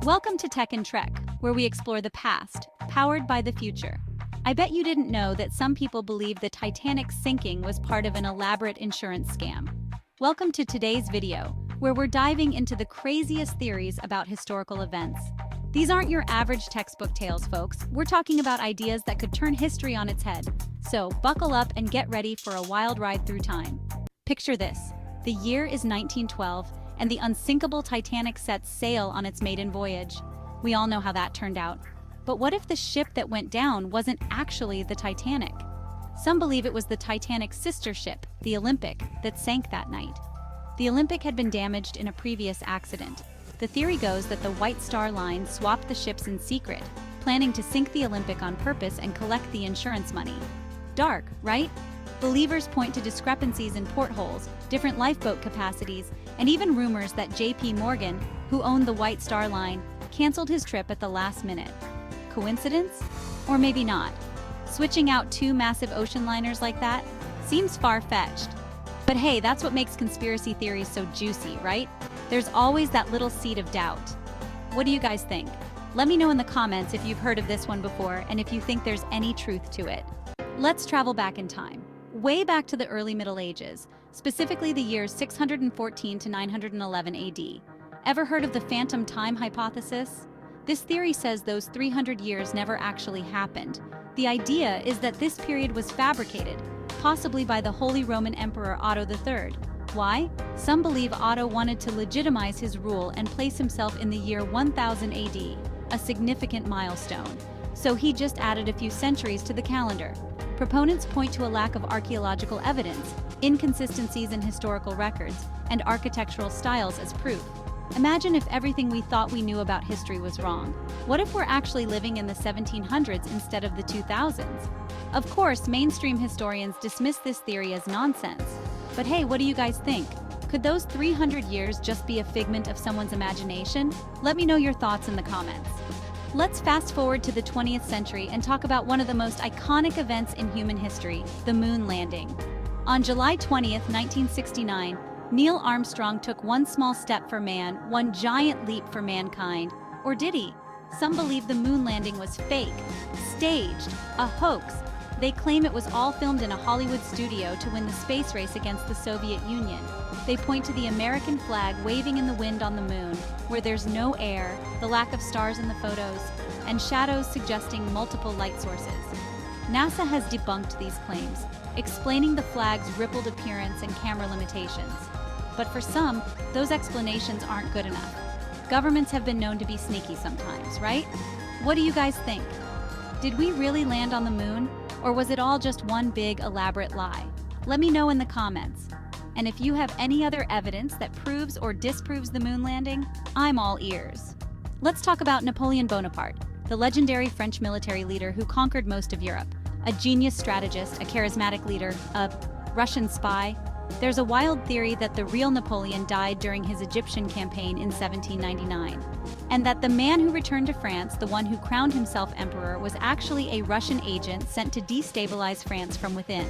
Welcome to Tech and Trek, where we explore the past, powered by the future. I bet you didn't know that some people believe the Titanic's sinking was part of an elaborate insurance scam. Welcome to today's video, where we're diving into the craziest theories about historical events. These aren't your average textbook tales, folks. We're talking about ideas that could turn history on its head. So buckle up and get ready for a wild ride through time. Picture this. The year is 1912, and the unsinkable Titanic sets sail on its maiden voyage. We all know how that turned out. But what if the ship that went down wasn't actually the Titanic? Some believe it was the Titanic's sister ship, the Olympic, that sank that night. The Olympic had been damaged in a previous accident. The theory goes that the White Star Line swapped the ships in secret, planning to sink the Olympic on purpose and collect the insurance money. Dark, right? Believers point to discrepancies in portholes, different lifeboat capacities, and even rumors that J.P. Morgan, who owned the White Star Line, canceled his trip at the last minute. Coincidence? Or maybe not. Switching out two massive ocean liners like that seems far-fetched. But hey, that's what makes conspiracy theories so juicy, right? There's always that little seed of doubt. What do you guys think? Let me know in the comments if you've heard of this one before and if you think there's any truth to it. Let's travel back in time. Way back to the early Middle Ages, specifically the years 614 to 911 AD. Ever heard of the phantom time hypothesis? This theory says those 300 years never actually happened. The idea is that this period was fabricated, possibly by the Holy Roman Emperor Otto III. Why? Some believe Otto wanted to legitimize his rule and place himself in the year 1000 AD, a significant milestone. So he just added a few centuries to the calendar. Proponents point to a lack of archaeological evidence, inconsistencies in historical records, and architectural styles as proof. Imagine if everything we thought we knew about history was wrong. What if we're actually living in the 1700s instead of the 2000s? Of course, mainstream historians dismiss this theory as nonsense. But hey, what do you guys think? Could those 300 years just be a figment of someone's imagination? Let me know your thoughts in the comments. Let's fast forward to the 20th century and talk about one of the most iconic events in human history, the moon landing. On July 20th, 1969, Neil Armstrong took one small step for man, one giant leap for mankind. Or did he? Some believe the moon landing was fake, staged, a hoax. They claim it was all filmed in a Hollywood studio to win the space race against the Soviet Union. They point to the American flag waving in the wind on the moon, where there's no air, the lack of stars in the photos, and shadows suggesting multiple light sources. NASA has debunked these claims, explaining the flag's rippled appearance and camera limitations. But for some, those explanations aren't good enough. Governments have been known to be sneaky sometimes, right? What do you guys think? Did we really land on the moon? Or was it all just one big, elaborate lie? Let me know in the comments. And if you have any other evidence that proves or disproves the moon landing, I'm all ears. Let's talk about Napoleon Bonaparte, the legendary French military leader who conquered most of Europe. A genius strategist, a charismatic leader, a Russian spy. There's a wild theory that the real Napoleon died during his Egyptian campaign in 1799, and that the man who returned to France, the one who crowned himself emperor, was actually a Russian agent sent to destabilize France from within.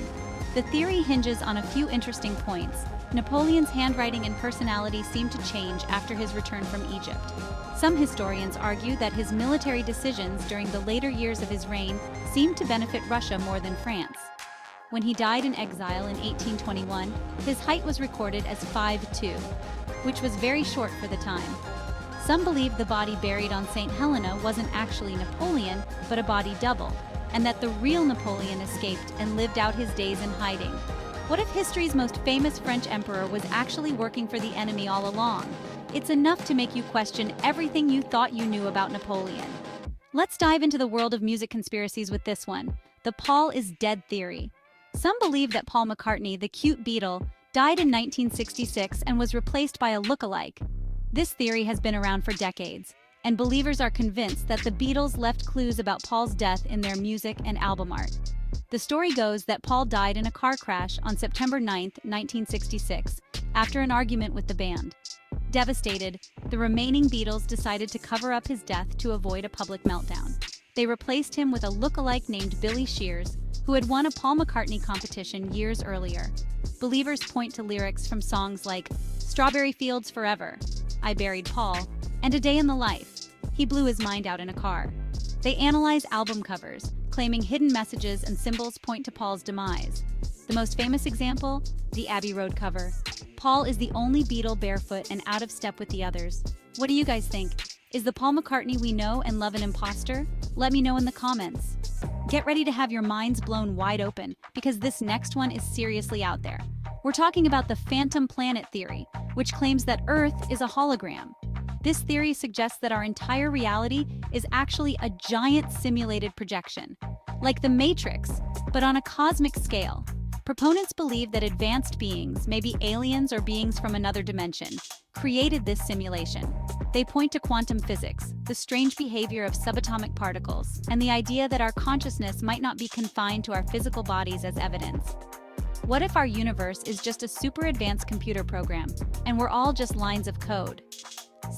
The theory hinges on a few interesting points. Napoleon's handwriting and personality seemed to change after his return from Egypt. Some historians argue that his military decisions during the later years of his reign seemed to benefit Russia more than France. When he died in exile in 1821, his height was recorded as 5'2", which was very short for the time. Some believe the body buried on St. Helena wasn't actually Napoleon, but a body double, and that the real Napoleon escaped and lived out his days in hiding. What if history's most famous French emperor was actually working for the enemy all along? It's enough to make you question everything you thought you knew about Napoleon. Let's dive into the world of music conspiracies with this one, the Paul is dead theory. Some believe that Paul McCartney, the cute Beatle, died in 1966 and was replaced by a look-alike. This theory has been around for decades, and believers are convinced that the Beatles left clues about Paul's death in their music and album art. The story goes that Paul died in a car crash on September 9, 1966, after an argument with the band. Devastated, the remaining Beatles decided to cover up his death to avoid a public meltdown. They replaced him with a look-alike named Billy Shears, who had won a Paul McCartney competition years earlier. Believers point to lyrics from songs like Strawberry Fields Forever, I Buried Paul, and A Day in the Life. he blew his mind out in a car. They analyze album covers, claiming hidden messages and symbols point to Paul's demise. The most famous example? The Abbey Road cover. Paul is the only Beatle barefoot and out of step with the others. What do you guys think? Is the Paul McCartney we know and love an imposter? Let me know in the comments. Get ready to have your minds blown wide open, because this next one is seriously out there. We're talking about the phantom planet theory, which claims that Earth is a hologram. This theory suggests that our entire reality is actually a giant simulated projection, like the Matrix, but on a cosmic scale. Proponents believe that advanced beings, maybe aliens or beings from another dimension, created this simulation. They point to quantum physics, the strange behavior of subatomic particles, and the idea that our consciousness might not be confined to our physical bodies as evidence. What if our universe is just a super advanced computer program, and we're all just lines of code?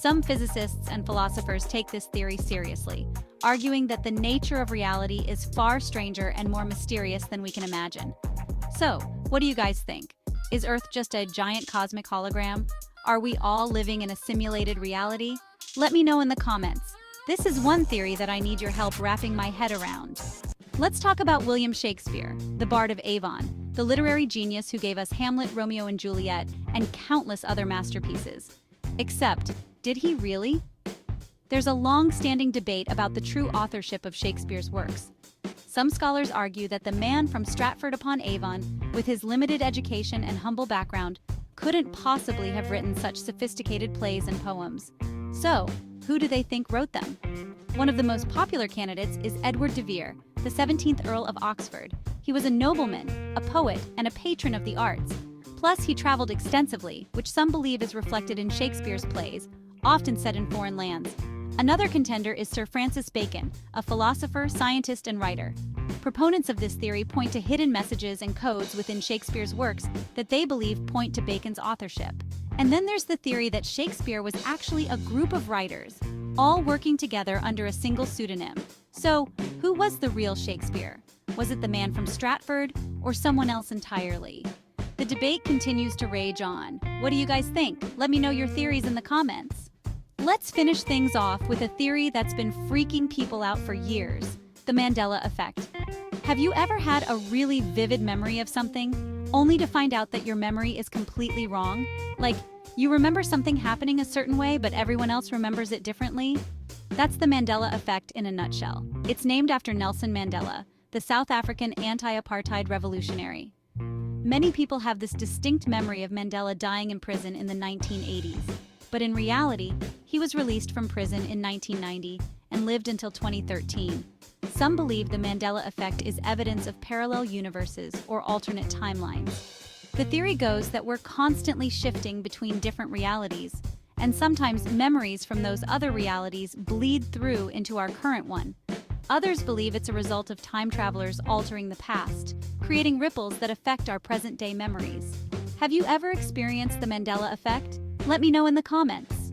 Some physicists and philosophers take this theory seriously, arguing that the nature of reality is far stranger and more mysterious than we can imagine. So, what do you guys think? Is Earth just a giant cosmic hologram? Are we all living in a simulated reality? Let me know in the comments. This is one theory that I need your help wrapping my head around. Let's talk about William Shakespeare, the Bard of Avon, the literary genius who gave us Hamlet, Romeo and Juliet, and countless other masterpieces. Except, did he really? There's a long-standing debate about the true authorship of Shakespeare's works. Some scholars argue that the man from Stratford-upon-Avon, with his limited education and humble background, couldn't possibly have written such sophisticated plays and poems. So, who do they think wrote them? One of the most popular candidates is Edward de Vere, the 17th Earl of Oxford. He was a nobleman, a poet, and a patron of the arts. Plus, he traveled extensively, which some believe is reflected in Shakespeare's plays, often set in foreign lands. Another contender is Sir Francis Bacon, a philosopher, scientist, and writer. Proponents of this theory point to hidden messages and codes within Shakespeare's works that they believe point to Bacon's authorship. And then there's the theory that Shakespeare was actually a group of writers, all working together under a single pseudonym. So, who was the real Shakespeare? Was it the man from Stratford, or someone else entirely? The debate continues to rage on. What do you guys think? Let me know your theories in the comments. Let's finish things off with a theory that's been freaking people out for years: the Mandela effect. Have you ever had a really vivid memory of something, only to find out that your memory is completely wrong? Like, you remember something happening a certain way, but everyone else remembers it differently? That's the Mandela effect in a nutshell. It's named after Nelson Mandela, the South African anti-apartheid revolutionary. Many people have this distinct memory of Mandela dying in prison in the 1980s. But in reality, he was released from prison in 1990 and lived until 2013. Some believe the Mandela effect is evidence of parallel universes or alternate timelines. The theory goes that we're constantly shifting between different realities, and sometimes memories from those other realities bleed through into our current one. Others believe it's a result of time travelers altering the past, creating ripples that affect our present-day memories. Have you ever experienced the Mandela effect? Let me know in the comments.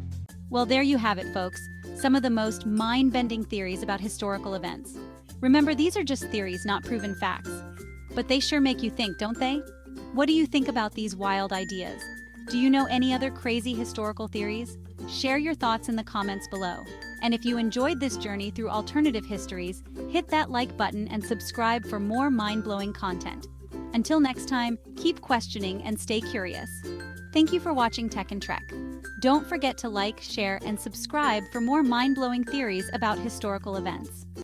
Well, there you have it, folks. Some of the most mind-bending theories about historical events. Remember, these are just theories, not proven facts. But they sure make you think, don't they? What do you think about these wild ideas? Do you know any other crazy historical theories? Share your thoughts in the comments below. And if you enjoyed this journey through alternative histories, hit that like button and subscribe for more mind-blowing content. Until next time, keep questioning and stay curious. Thank you for watching Tech and Trek. Don't forget to like, share, and subscribe for more mind-blowing theories about historical events.